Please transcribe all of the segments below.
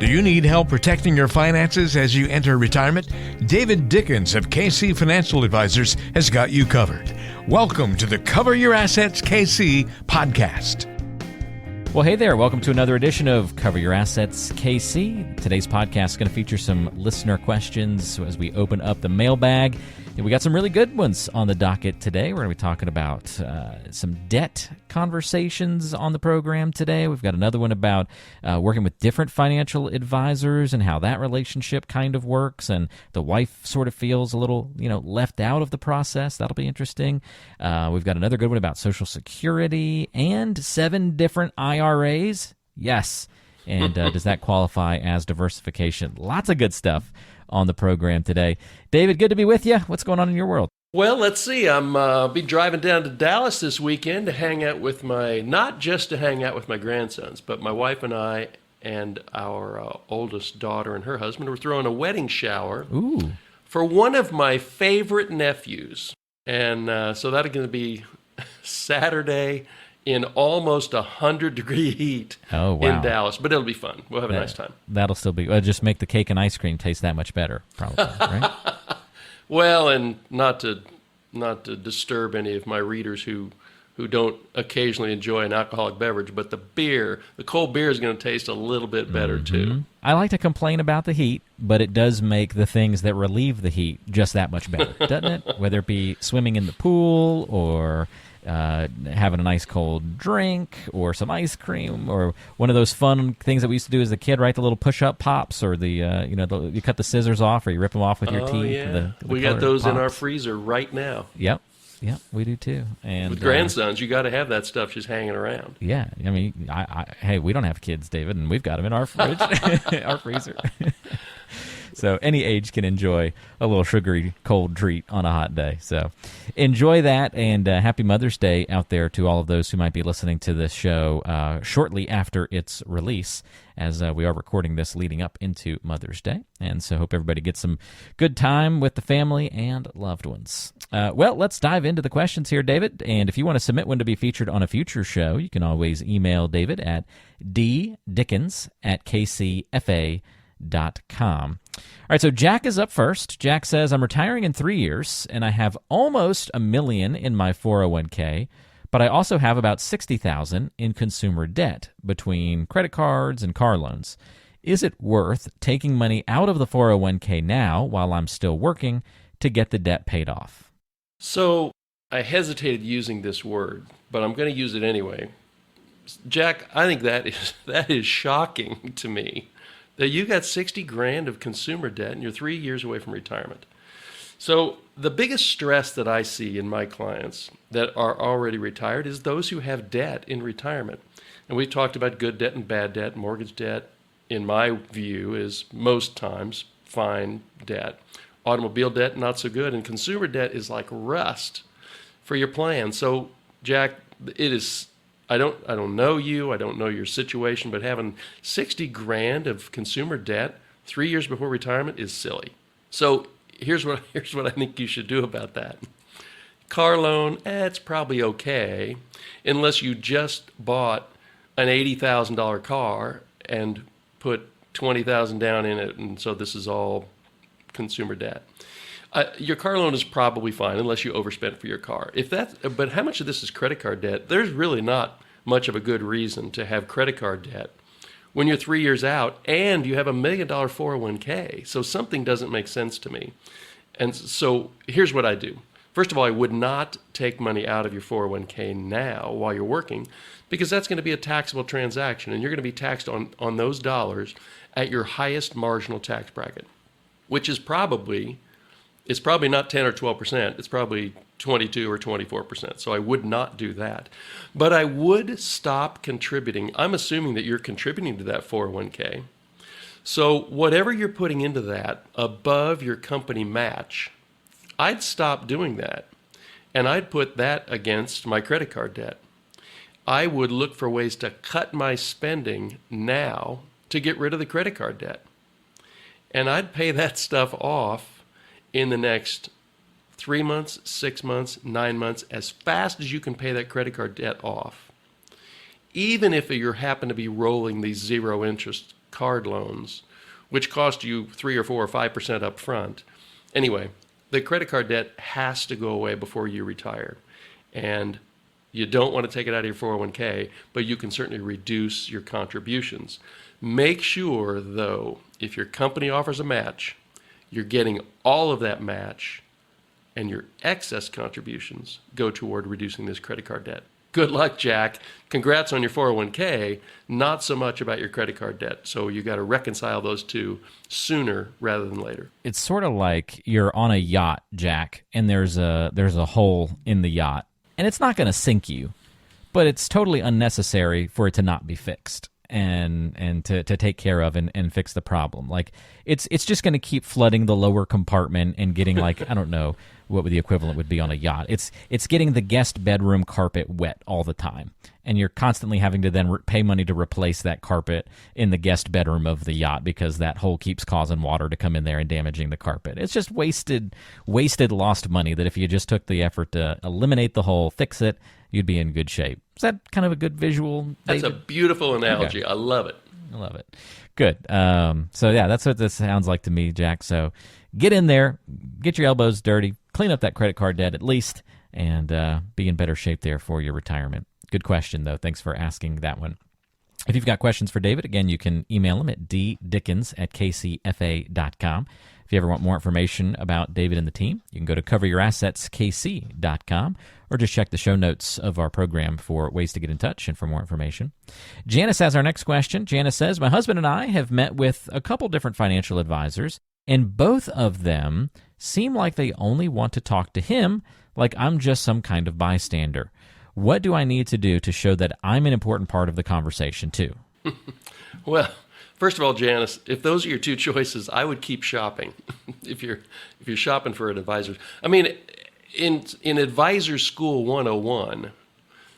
Do you need help protecting your finances as you enter retirement? David Dickens of KC Financial Advisors has got you covered. Welcome to the Cover Your Assets KC podcast. Well, hey there. Welcome to another edition of Cover Your Assets KC. Today's podcast is going to feature some listener questions as we open up the mailbag. We got some really good ones on the docket today. We're going to be talking about some debt conversations on the program today. We've got another one about working with different financial advisors and how that relationship kind of works, and the wife sort of feels a little, left out of the process. That'll be interesting. We've got another good one about Social Security and 7 different IRAs. Yes. And does that qualify as diversification? Lots of good stuff on the program today. David, good to be with you. What's going on in your world? Well, let's see. I'm be driving down to Dallas this weekend to hang out with not just to hang out with my grandsons, but my wife and I and our oldest daughter and her husband are throwing a wedding shower for one of my favorite nephews. And so that's going to be Saturday in almost 100-degree heat in Dallas. But it'll be fun. We'll have a nice time. That'll still be... just make the cake and ice cream taste that much better, probably, right? Well, and not to disturb any of my readers who don't occasionally enjoy an alcoholic beverage, but the cold beer is going to taste a little bit better, too. I like to complain about the heat, but it does make the things that relieve the heat just that much better, doesn't it? Whether it be swimming in the pool or... having a nice cold drink or some ice cream or one of those fun things that we used to do as a kid, right? The little push-up pops or you cut the scissors off or you rip them off with your teeth. Yeah. We got those in our freezer right now. Yep, we do too. And with grandsons, you got to have that stuff just hanging around. Yeah, I mean, hey, we don't have kids, David, and we've got them in our fridge, our freezer. So any age can enjoy a little sugary cold treat on a hot day. So enjoy that, and happy Mother's Day out there to all of those who might be listening to this show shortly after its release, as we are recording this leading up into Mother's Day. And so hope everybody gets some good time with the family and loved ones. Well, let's dive into the questions here, David. And if you want to submit one to be featured on a future show, you can always email David at ddickens@kcfa.com. All right, so Jack is up first. Jack says, I'm retiring in 3 years, and I have almost $1 million in my 401k, but I also have about $60,000 in consumer debt between credit cards and car loans. Is it worth taking money out of the 401k now while I'm still working to get the debt paid off? So I hesitated using this word, but I'm going to use it anyway. Jack, I think that is shocking to me. That you got $60,000 of consumer debt and you're 3 years away from retirement. So the biggest stress that I see in my clients that are already retired is those who have debt in retirement. And we talked about good debt and bad debt. Mortgage debt, in my view, is most times fine debt. Automobile debt, not so good. And consumer debt is like rust for your plan. So, Jack, it is... I don't know you. I don't know your situation, but having $60,000 of consumer debt 3 years before retirement is silly. So here's what I think you should do about that. Car loan, it's probably okay, unless you just bought an $80,000 car and put $20,000 down in it, and so this is all consumer debt. Your car loan is probably fine unless you overspent for your car. But how much of this is credit card debt? There's really not much of a good reason to have credit card debt when you're 3 years out and you have $1 million 401k. So something doesn't make sense to me. And so here's what I do. First of all, I would not take money out of your 401k now while you're working, because that's going to be a taxable transaction, and you're going to be taxed on those dollars at your highest marginal tax bracket, which is probably not 10 or 12%. It's probably 22 or 24%. So I would not do that. But I would stop contributing. I'm assuming that you're contributing to that 401k. So whatever you're putting into that above your company match, I'd stop doing that. And I'd put that against my credit card debt. I would look for ways to cut my spending now to get rid of the credit card debt. And I'd pay that stuff off in the next 3 months, 6 months, 9 months, as fast as you can pay that credit card debt off. Even if you happen to be rolling these zero interest card loans, which cost you 3 or 4 or 5% up front. Anyway, the credit card debt has to go away before you retire. And you don't want to take it out of your 401k, but you can certainly reduce your contributions. Make sure, though, if your company offers a match, you're getting all of that match, and your excess contributions go toward reducing this credit card debt. Good luck, Jack. Congrats on your 401k, not so much about your credit card debt. So you got to reconcile those two sooner rather than later. It's sort of like you're on a yacht, Jack, and there's a hole in the yacht. And it's not going to sink you, but it's totally unnecessary for it to not be fixed and to take care of and fix the problem. Like it's just going to keep flooding the lower compartment and getting like, I don't know what the equivalent would be on a yacht. It's getting the guest bedroom carpet wet all the time. And you're constantly having to then pay money to replace that carpet in the guest bedroom of the yacht because that hole keeps causing water to come in there and damaging the carpet. It's just wasted, lost money that if you just took the effort to eliminate the hole, fix it, you'd be in good shape. Is that kind of a good visual, David? That's a beautiful analogy. Okay. I love it. I love it. Good. So yeah, that's what this sounds like to me, Jack. So get in there, get your elbows dirty, clean up that credit card debt at least, and be in better shape there for your retirement. Good question, though. Thanks for asking that one. If you've got questions for David, again, you can email him at ddickens@kcfa.com. If you ever want more information about David and the team, you can go to coveryourassetskc.com or just check the show notes of our program for ways to get in touch and for more information. Janice has our next question. Janice says, my husband and I have met with a couple different financial advisors, and both of them seem like they only want to talk to him like I'm just some kind of bystander. What do I need to do to show that I'm an important part of the conversation, too? Well, first of all, Janice, if those are your two choices, I would keep shopping. if you're shopping for an advisor. I mean, in Advisor School 101,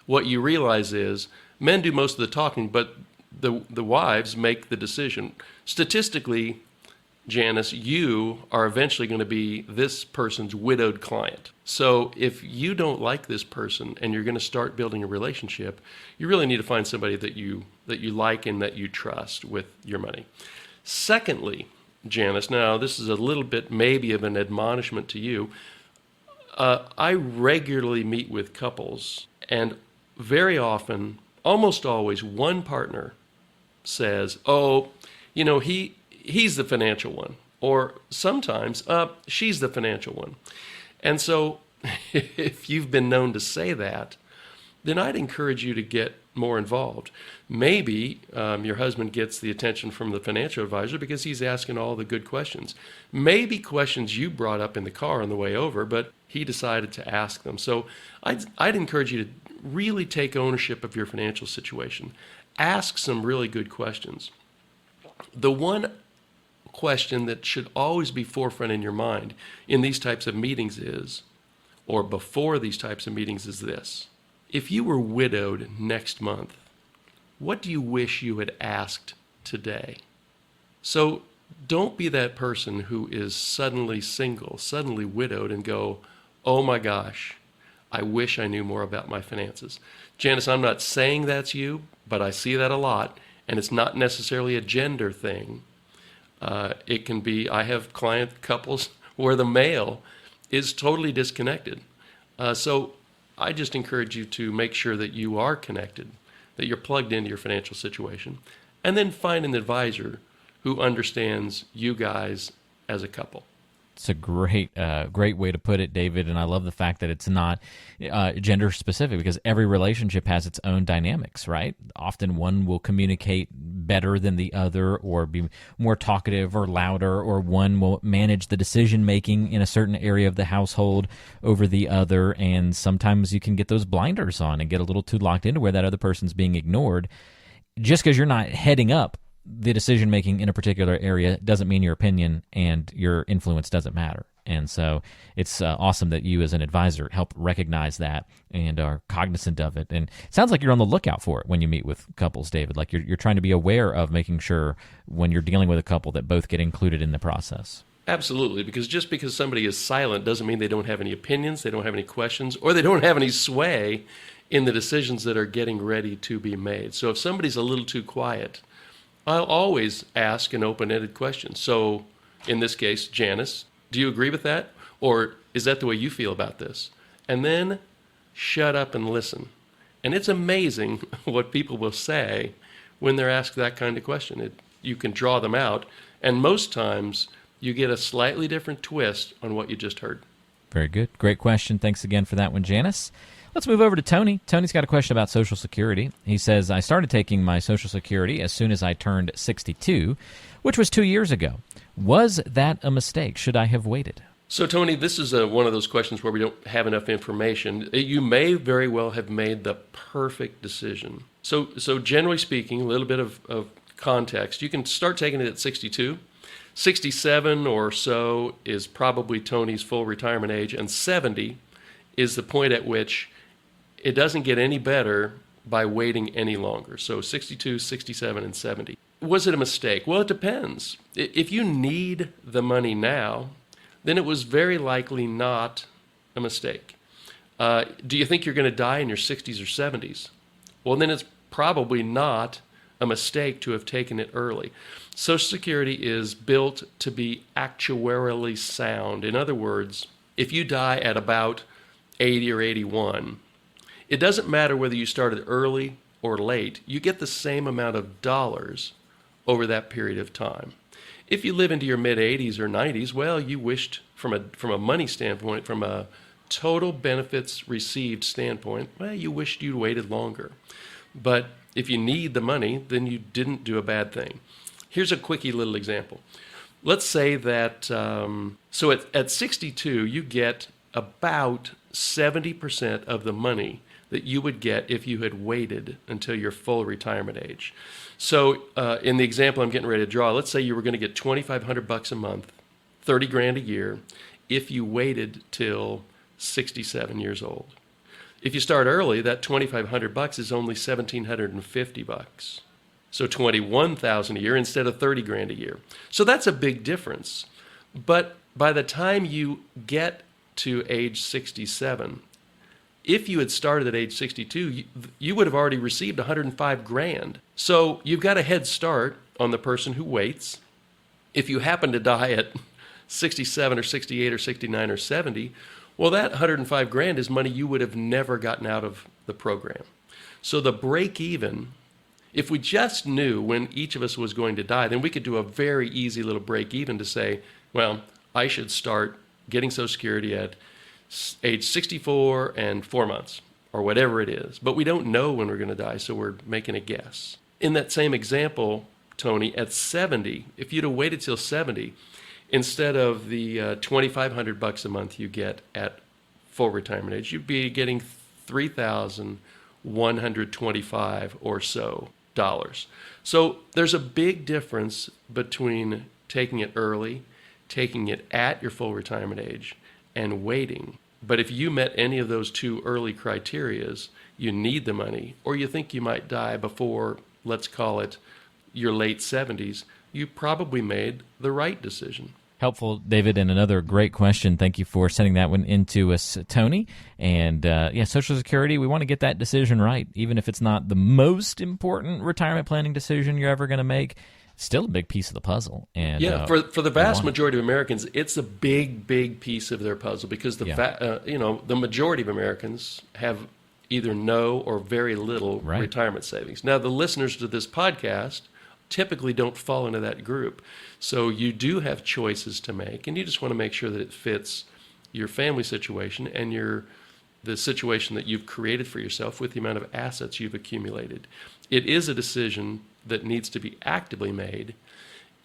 what you realize is men do most of the talking, but the wives make the decision. Statistically, Janice, you are eventually going to be this person's widowed client. So if you don't like this person and you're going to start building a relationship, you really need to find somebody that you like and that you trust with your money. Secondly, Janice, now this is a little bit maybe of an admonishment to you. I regularly meet with couples, and very often, almost always, one partner says, oh, you know, he's the financial one, or sometimes she's the financial one. And so if you've been known to say that, then I'd encourage you to get more involved. Maybe your husband gets the attention from the financial advisor because he's asking all the good questions. Maybe questions you brought up in the car on the way over, but he decided to ask them. So I'd encourage you to really take ownership of your financial situation. Ask some really good questions. The one question that should always be forefront in your mind in these types of meetings is, or before these types of meetings is this: if you were widowed next month, what do you wish you had asked today? So don't be that person who is suddenly single, suddenly widowed, and go, oh my gosh, I wish I knew more about my finances. Janice, I'm not saying that's you, but I see that a lot, and it's not necessarily a gender thing. It can be, I have client couples where the male is totally disconnected. So I just encourage you to make sure that you are connected, that you're plugged into your financial situation, and then find an advisor who understands you guys as a couple. It's a great way to put it, David, and I love the fact that it's not gender specific, because every relationship has its own dynamics, right? Often one will communicate better than the other, or be more talkative or louder, or one will manage the decision making in a certain area of the household over the other, and sometimes you can get those blinders on and get a little too locked into where that other person's being ignored. Just because you're not heading up the decision-making in a particular area doesn't mean your opinion and your influence doesn't matter. And so it's awesome that you as an advisor help recognize that and are cognizant of it. And it sounds like you're on the lookout for it when you meet with couples, David. Like you're trying to be aware of making sure when you're dealing with a couple that both get included in the process. Absolutely, because just because somebody is silent doesn't mean they don't have any opinions, they don't have any questions, or they don't have any sway in the decisions that are getting ready to be made. So if somebody's a little too quiet, I'll always ask an open-ended question. So in this case, Janice, do you agree with that? Or is that the way you feel about this? And then shut up and listen. And it's amazing what people will say when they're asked that kind of question. You can draw them out, and most times you get a slightly different twist on what you just heard. Very good. Great question. Thanks again for that one, Janice. Let's move over to Tony. Tony's got a question about Social Security. He says, I started taking my Social Security as soon as I turned 62, which was 2 years ago. Was that a mistake? Should I have waited? So, Tony, this is one of those questions where we don't have enough information. You may very well have made the perfect decision. So generally speaking, a little bit of context, you can start taking it at 62. 67 or so is probably Tony's full retirement age, and 70 is the point at which it doesn't get any better by waiting any longer. So 62, 67, and 70. Was it a mistake? Well, it depends. If you need the money now, then it was very likely not a mistake. Do you think you're going to die in your 60s or 70s? Well, then it's probably not a mistake to have taken it early. Social Security is built to be actuarially sound. In other words, if you die at about 80 or 81, it doesn't matter whether you started early or late. You get the same amount of dollars over that period of time. If you live into your mid-80s or 90s, well, you wished from a money standpoint, from a total benefits received standpoint, well, you wished you'd waited longer. But if you need the money, then you didn't do a bad thing. Here's a quickie little example. Let's say that, at 62, you get about 70% of the money that you would get if you had waited until your full retirement age. So in the example I'm getting ready to draw, let's say you were going to get $2,500 a month, 30 grand a year, if you waited till 67 years old. If you start early, that $2,500 is only $1,750. So $21,000 a year instead of 30 grand a year. So that's a big difference. But by the time you get to age 67, if you had started at age 62, you would have already received 105 grand. So you've got a head start on the person who waits. If you happen to die at 67 or 68 or 69 or 70, well, that 105 grand is money you would have never gotten out of the program. So the break even, if we just knew when each of us was going to die, then we could do a very easy little break even to say, well, I should start getting Social Security at age 64 and 4 months, or whatever it is. But we don't know when we're going to die, so we're making a guess. In that same example, Tony, at 70, if you'd have waited till 70, instead of the $2,500 a month you get at full retirement age, you'd be getting $3,125 or so dollars. So there's a big difference between taking it early, taking it at your full retirement age, and waiting. But if you met any of those two early criterias, you need the money, or you think you might die before, let's call it, your late 70s, you probably made the right decision. Helpful, David, and another great question. Thank you for sending that one into us, Tony. And Social Security, we want to get that decision right, even if it's not the most important retirement planning decision you're ever going to make. Still a big piece of the puzzle. And for the vast majority of Americans, it's a big, big piece of their puzzle because the majority of Americans have either no or very little retirement savings. Now, the listeners to this podcast typically don't fall into that group. So you do have choices to make, and you just want to make sure that it fits your family situation and the situation that you've created for yourself with the amount of assets you've accumulated. It is a decision that needs to be actively made.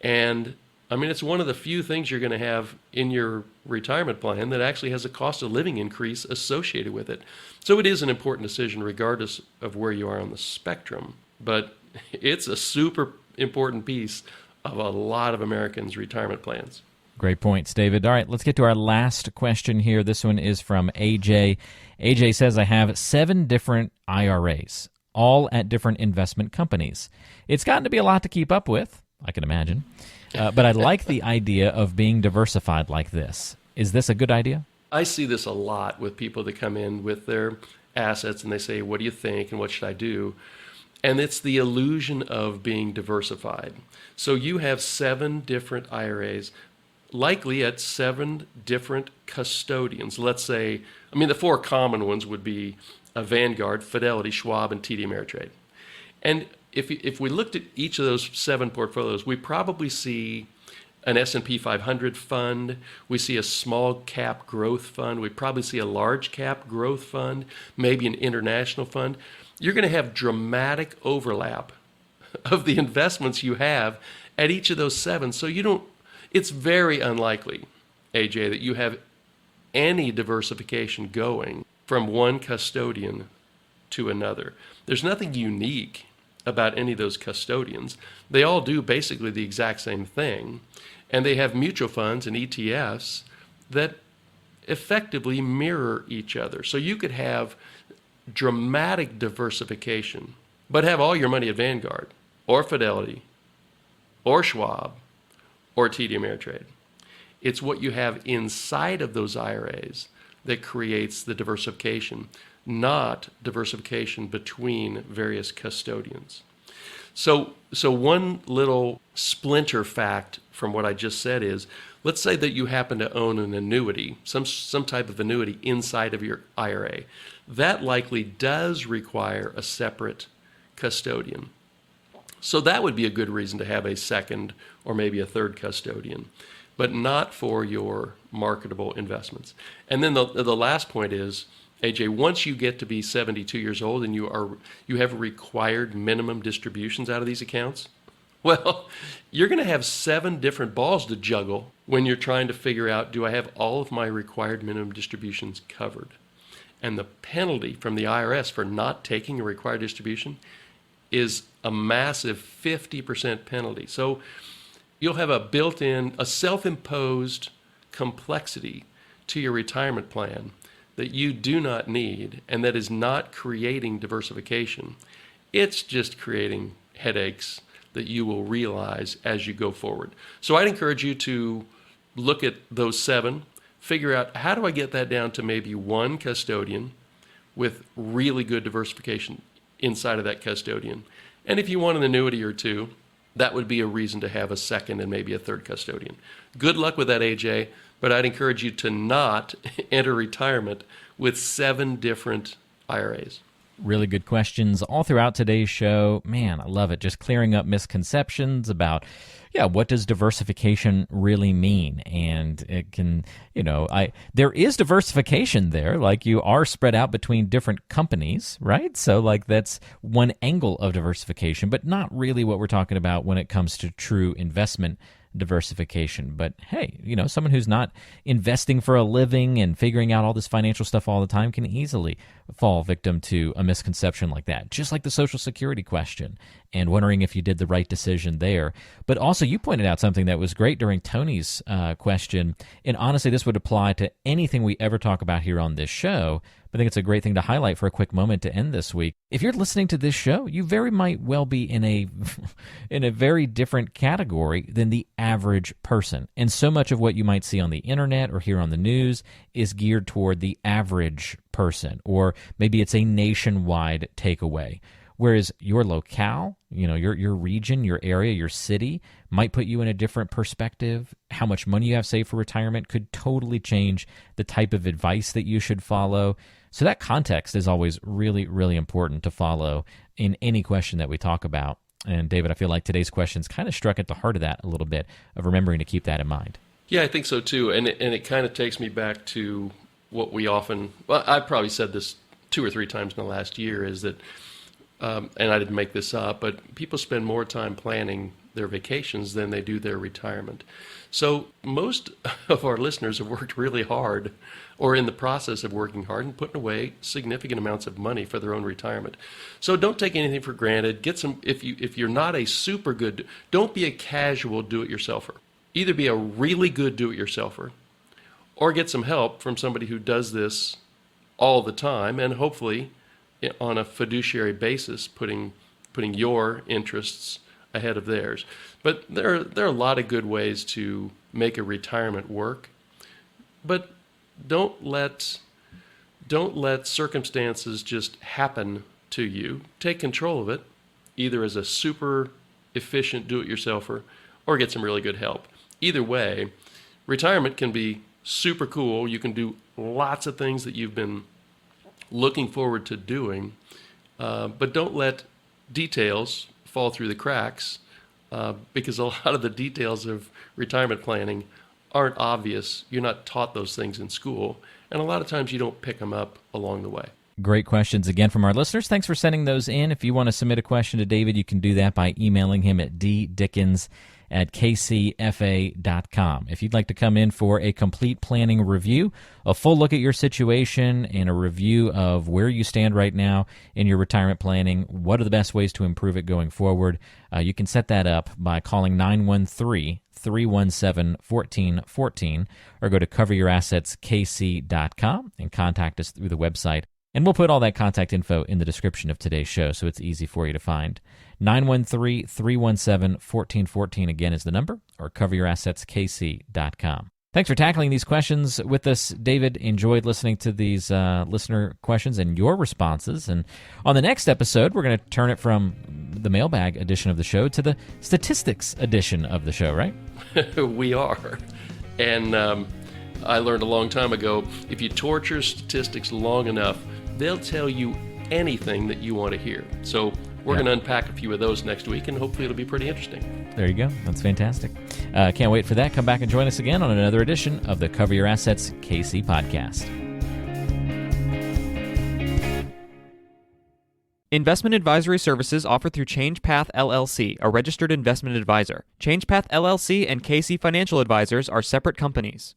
And I mean, it's one of the few things you're going to have in your retirement plan that actually has a cost of living increase associated with it. So it is an important decision regardless of where you are on the spectrum. But it's a super important piece of a lot of Americans' retirement plans. Great points, David. All right, let's get to our last question here. This one is from AJ. AJ says, I have 7 different IRAs, all at different investment companies. It's gotten to be a lot to keep up with, I can imagine. But I like the idea of being diversified like this. Is this a good idea? I see this a lot with people that come in with their assets and they say, what do you think and what should I do? And it's the illusion of being diversified. So you have 7 different IRAs, likely at 7 different custodians. Let's say, the 4 common ones would be Vanguard, Fidelity, Schwab, and TD Ameritrade. And if we looked at each of those 7 portfolios, we probably see an S&P 500 fund, we see a small cap growth fund, we probably see a large cap growth fund, maybe an international fund. You're going to have dramatic overlap of the investments you have at each of those 7. So it's very unlikely, AJ, that you have any diversification going from one custodian to another. There's nothing unique about any of those custodians. They all do basically the exact same thing, and they have mutual funds and ETFs that effectively mirror each other. So you could have dramatic diversification, but have all your money at Vanguard or Fidelity or Schwab or TD Ameritrade. It's what you have inside of those IRAs that creates the diversification, not diversification between various custodians. So one little splinter fact from what I just said is, let's say that you happen to own an annuity, some type of annuity inside of your IRA. That likely does require a separate custodian. So that would be a good reason to have a second or maybe a third custodian, but not for your marketable investments. And then the last point is, AJ, once you get to be 72 years old and you have required minimum distributions out of these accounts, well, you're going to have 7 different balls to juggle when you're trying to figure out, do I have all of my required minimum distributions covered? And the penalty from the IRS for not taking a required distribution is a massive 50% penalty. So you'll have a self-imposed complexity to your retirement plan that you do not need and that is not creating diversification. It's just creating headaches that you will realize as you go forward. So I'd encourage you to look at those 7, figure out, how do I get that down to maybe one custodian with really good diversification inside of that custodian? And if you want an annuity or 2, that would be a reason to have a second and maybe a third custodian. Good luck with that, AJ, but I'd encourage you to not enter retirement with 7 different IRAs. Really good questions all throughout today's show. Man, I love it. Just clearing up misconceptions about, what does diversification really mean? And it can, there is diversification there. Like, you are spread out between different companies, right? So that's one angle of diversification, but not really what we're talking about when it comes to true investment diversification. But hey, someone who's not investing for a living and figuring out all this financial stuff all the time can easily fall victim to a misconception like that, just like the Social Security question and wondering if you did the right decision there. But also, you pointed out something that was great during Tony's question, and honestly, this would apply to anything we ever talk about here on this show. I think it's a great thing to highlight for a quick moment to end this week. If you're listening to this show, you very might well be in a very different category than the average person. And so much of what you might see on the internet or hear on the news is geared toward the average person, or maybe it's a nationwide takeaway. Whereas your locale, your region, your area, your city might put you in a different perspective. How much money you have saved for retirement could totally change the type of advice that you should follow. So that context is always really, really important to follow in any question that we talk about. And David, I feel like today's questions kind of struck at the heart of that a little bit, of remembering to keep that in mind. Yeah, I think so too. And it kind of takes me back to what we often, I've probably said this 2 or 3 times in the last year, is that, and I didn't make this up, but people spend more time planning their vacations than they do their retirement. So most of our listeners have worked really hard, or in the process of working hard, and putting away significant amounts of money for their own retirement. So don't take anything for granted. Get some, if you're not a super good, don't be a casual do-it-yourselfer. Either be a really good do-it-yourselfer, or get some help from somebody who does this all the time, and hopefully on a fiduciary basis, putting your interests ahead of theirs. But there are a lot of good ways to make a retirement work. But don't let circumstances just happen to you. Take control of it either as a super efficient do-it-yourselfer or get some really good help. Either way, retirement can be super cool. You can do lots of things that you've been looking forward to doing, but don't let details fall through the cracks, because a lot of the details of retirement planning aren't obvious. You're not taught those things in school, and a lot of times you don't pick them up along the way. Great questions again from our listeners. Thanks for sending those in. If you want to submit a question to David, you can do that by emailing him at ddickens@kcfa.com. If you'd like to come in for a complete planning review, a full look at your situation, and a review of where you stand right now in your retirement planning, what are the best ways to improve it going forward, you can set that up by calling 913-317-1414 or go to coveryourassetskc.com and contact us through the website. And we'll put all that contact info in the description of today's show, so it's easy for you to find. 913-317-1414 again is the number, or coveryourassetskc.com. Thanks for tackling these questions with us, David. Enjoyed listening to these listener questions and your responses. And on the next episode, we're going to turn it from the mailbag edition of the show to the statistics edition of the show, right? We are. And I learned a long time ago, if you torture statistics long enough, they'll tell you anything that you want to hear. So we're going to unpack a few of those next week, and hopefully it'll be pretty interesting. There you go. That's fantastic. Can't wait for that. Come back and join us again on another edition of the Cover Your Assets KC podcast. Investment advisory services offered through ChangePath LLC, a registered investment advisor. ChangePath LLC and KC Financial Advisors are separate companies.